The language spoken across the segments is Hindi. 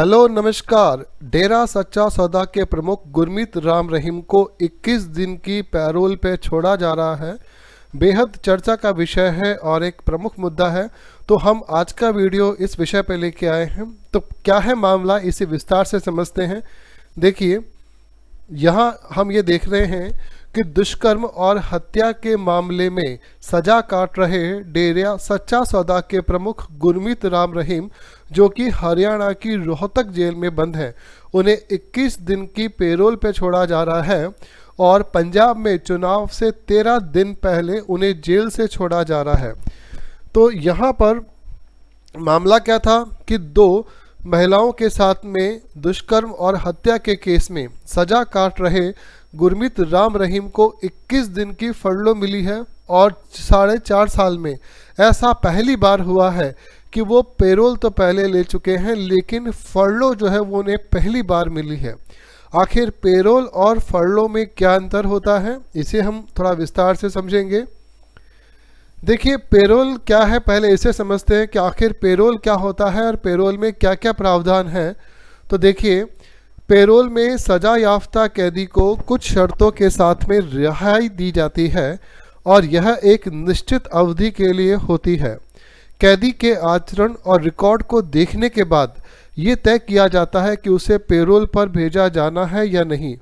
हेलो नमस्कार। डेरा सच्चा सौदा के प्रमुख गुरमीत राम रहीम को 21 दिन की पैरोल पे छोड़ा जा रहा है। बेहद चर्चा का विषय है और एक प्रमुख मुद्दा है, तो हम आज का वीडियो इस विषय पे लेके आए हैं। तो क्या है मामला, इसे विस्तार से समझते हैं। देखिए, यहाँ हम ये देख रहे हैं कि दुष्कर्म और हत्या के मामले में सजा काट रहे डेरा सच्चा सौदा के प्रमुख गुरमीत राम रहीम, जो कि हरियाणा की रोहतक जेल में बंद हैं, उन्हें 21 दिन की पेरोल पे छोड़ा जा रहा है। और पंजाब में चुनाव से 13 दिन पहले उन्हें जेल से छोड़ा जा रहा है। तो यहाँ पर मामला क्या था कि दो महिलाओं के साथ में दुष्कर्म और हत्या के केस में सजा काट रहे गुरमीत राम रहीम को 21 दिन की फरलो मिली है। और 4.5 साल में ऐसा पहली बार हुआ है कि वो पेरोल तो पहले ले चुके हैं, लेकिन फरलो जो है वो उन्हें पहली बार मिली है। आखिर पेरोल और फरलो में क्या अंतर होता है, इसे हम थोड़ा विस्तार से समझेंगे। देखिए, पेरोल क्या है, पहले इसे समझते हैं कि आखिर पेरोल क्या होता है और पेरोल में क्या क्या प्रावधान है। तो देखिए, पेरोल में सजा याफ्ता कैदी को कुछ शर्तों के साथ में रिहाई दी जाती है और यह एक निश्चित अवधि के लिए होती है। कैदी के आचरण और रिकॉर्ड को देखने के बाद ये तय किया जाता है कि उसे पेरोल पर भेजा जाना है या नहीं।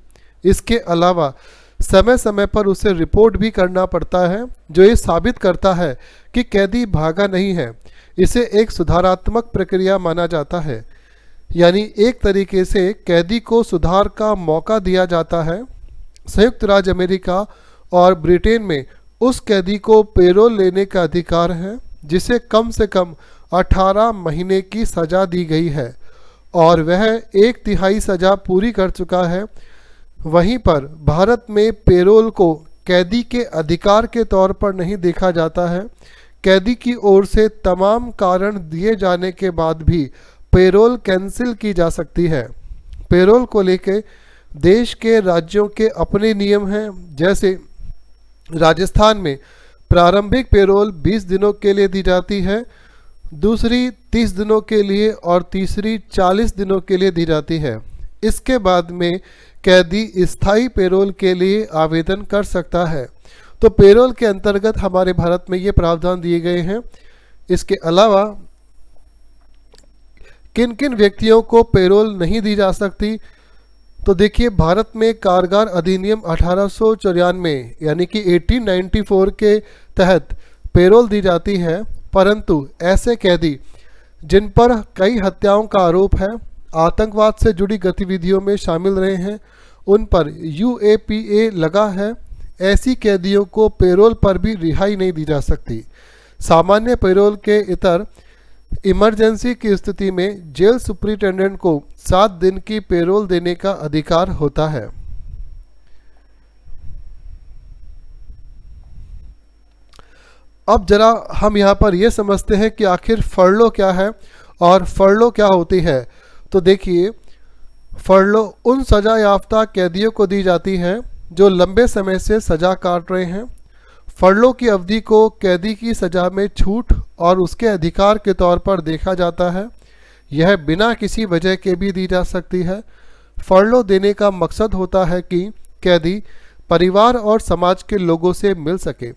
इसके अलावा समय समय पर उसे रिपोर्ट भी करना पड़ता है, जो ये साबित करता है कि कैदी भागा नहीं है। इसे एक सुधारात्मक प्रक्रिया माना जाता है, यानी एक तरीके से कैदी को सुधार का मौका दिया जाता है। संयुक्त राज्य अमेरिका और ब्रिटेन में उस कैदी को पेरोल लेने का अधिकार है जिसे कम से कम 18 महीने की सजा दी गई है और वह 1/3 सजा पूरी कर चुका है। वहीं पर भारत में पेरोल को कैदी के अधिकार के तौर पर नहीं देखा जाता है। कैदी की ओर से तमाम कारण दिए जाने के बाद भी पेरोल कैंसिल की जा सकती है। पेरोल को लेकर देश के राज्यों के अपने नियम हैं। जैसे राजस्थान में प्रारंभिक पेरोल 20 दिनों के लिए दी जाती है, दूसरी 30 दिनों के लिए और तीसरी 40 दिनों के लिए दी जाती है। इसके बाद में कैदी स्थायी पेरोल के लिए आवेदन कर सकता है। तो पेरोल के अंतर्गत हमारे भारत में ये प्रावधान दिए गए हैं। इसके अलावा किन किन व्यक्तियों को पेरोल नहीं दी जा सकती, तो देखिए, भारत में कारागार अधिनियम 1894 यानी कि 1894 के तहत पेरोल दी जाती है, परंतु ऐसे कैदी जिन पर कई हत्याओं का आरोप है, आतंकवाद से जुड़ी गतिविधियों में शामिल रहे हैं, उन पर UAPA लगा है, ऐसी कैदियों को पेरोल पर भी रिहाई नहीं दी जा सकती। सामान्य पेरोल के इतर इमरजेंसी की स्थिति में जेल सुपरिटेंडेंट को 7 दिन की पेरोल देने का अधिकार होता है। अब जरा हम यहाँ पर यह समझते हैं कि आखिर फरलो क्या है और फरलो क्या होती है। तो देखिए, फरलो उन सजा याफ्ता कैदियों को दी जाती है जो लंबे समय से सजा काट रहे हैं। फरलो की अवधि को कैदी की सजा में छूट और उसके अधिकार के तौर पर देखा जाता है। यह बिना किसी वजह के भी दी जा सकती है। फरलो देने का मकसद होता है कि कैदी परिवार और समाज के लोगों से मिल सके,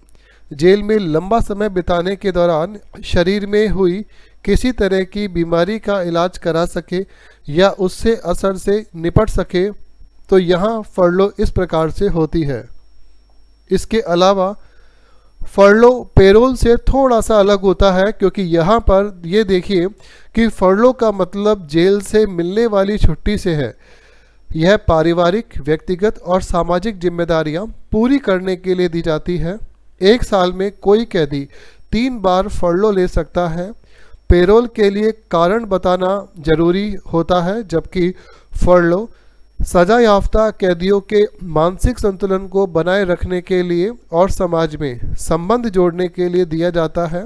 जेल में लंबा समय बिताने के दौरान शरीर में हुई किसी तरह की बीमारी का इलाज करा सके या उससे असर से निपट सके। तो यहाँ फरलो इस प्रकार से होती है। इसके अलावा फरलो पेरोल से थोड़ा सा अलग होता है, क्योंकि यहाँ पर ये देखिए कि फरलो का मतलब जेल से मिलने वाली छुट्टी से है। यह पारिवारिक, व्यक्तिगत और सामाजिक जिम्मेदारियाँ पूरी करने के लिए दी जाती है। एक साल में कोई कैदी 3 बार फरलो ले सकता है। पेरोल के लिए कारण बताना जरूरी होता है, जबकि फरलो सजा याफ्ता कैदियों के मानसिक संतुलन को बनाए रखने के लिए और समाज में संबंध जोड़ने के लिए दिया जाता है।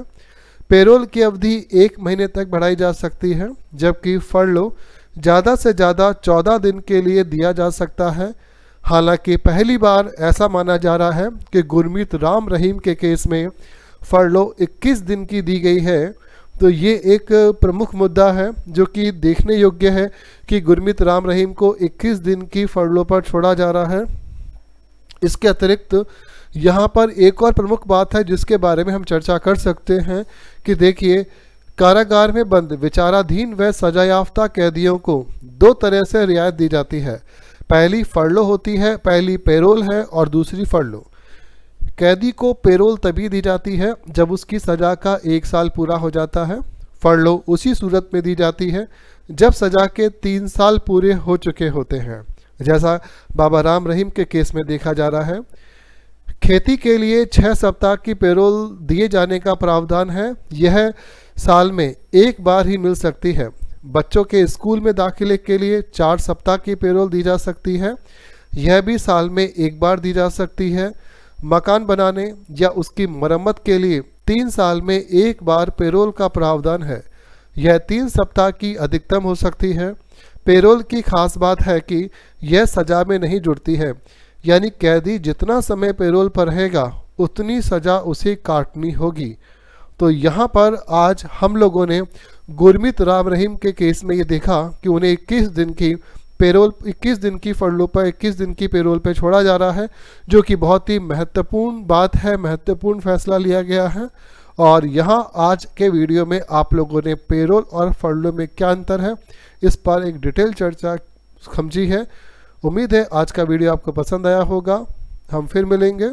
पेरोल की अवधि 1 महीने तक बढ़ाई जा सकती है, जबकि फरलो ज़्यादा से ज़्यादा 14 दिन के लिए दिया जा सकता है। हालांकि पहली बार ऐसा माना जा रहा है कि गुरमीत राम रहीम के केस में फरलो 21 दिन की दी गई है, तो ये एक प्रमुख मुद्दा है जो कि देखने योग्य है कि गुरमीत राम रहीम को 21 दिन की फरलों पर छोड़ा जा रहा है। इसके अतिरिक्त यहाँ पर एक और प्रमुख बात है जिसके बारे में हम चर्चा कर सकते हैं कि देखिए, कारागार में बंद विचाराधीन व सजायाफ्ता कैदियों को दो तरह से रियायत दी जाती है। पहली फरलो होती है, पहली पेरोल है और दूसरी फरलो। कैदी को पेरोल तभी दी जाती है जब उसकी सज़ा का 1 साल पूरा हो जाता है। फरलो उसी सूरत में दी जाती है जब सज़ा के 3 साल पूरे हो चुके होते हैं, जैसा बाबा राम रहीम के केस में देखा जा रहा है। खेती के लिए 6 सप्ताह की पेरोल दिए जाने का प्रावधान है। यह साल में एक बार ही मिल सकती है। बच्चों के स्कूल में दाखिले के लिए 4 सप्ताह की पेरोल दी जा सकती है। यह भी साल में एक बार दी जा सकती है। मकान बनाने या उसकी मरम्मत के लिए 3 साल में एक बार पेरोल का प्रावधान है। यह 3 सप्ताह की अधिकतम हो सकती है। पेरोल की खास बात है कि यह सज़ा में नहीं जुड़ती है, यानी कैदी जितना समय पेरोल पर रहेगा उतनी सज़ा उसे काटनी होगी। तो यहाँ पर आज हम लोगों ने गुरमीत राम रहीम के केस में ये देखा कि उन्हें 21 दिन की पेरोल, 21 दिन की फरलों पर 21 दिन की पेरोल पे छोड़ा जा रहा है, जो कि बहुत ही महत्वपूर्ण बात है, महत्वपूर्ण फैसला लिया गया है। और यहाँ आज के वीडियो में आप लोगों ने पेरोल और फरलों में क्या अंतर है इस पर एक डिटेल चर्चा समझी है। उम्मीद है आज का वीडियो आपको पसंद आया होगा। हम फिर मिलेंगे।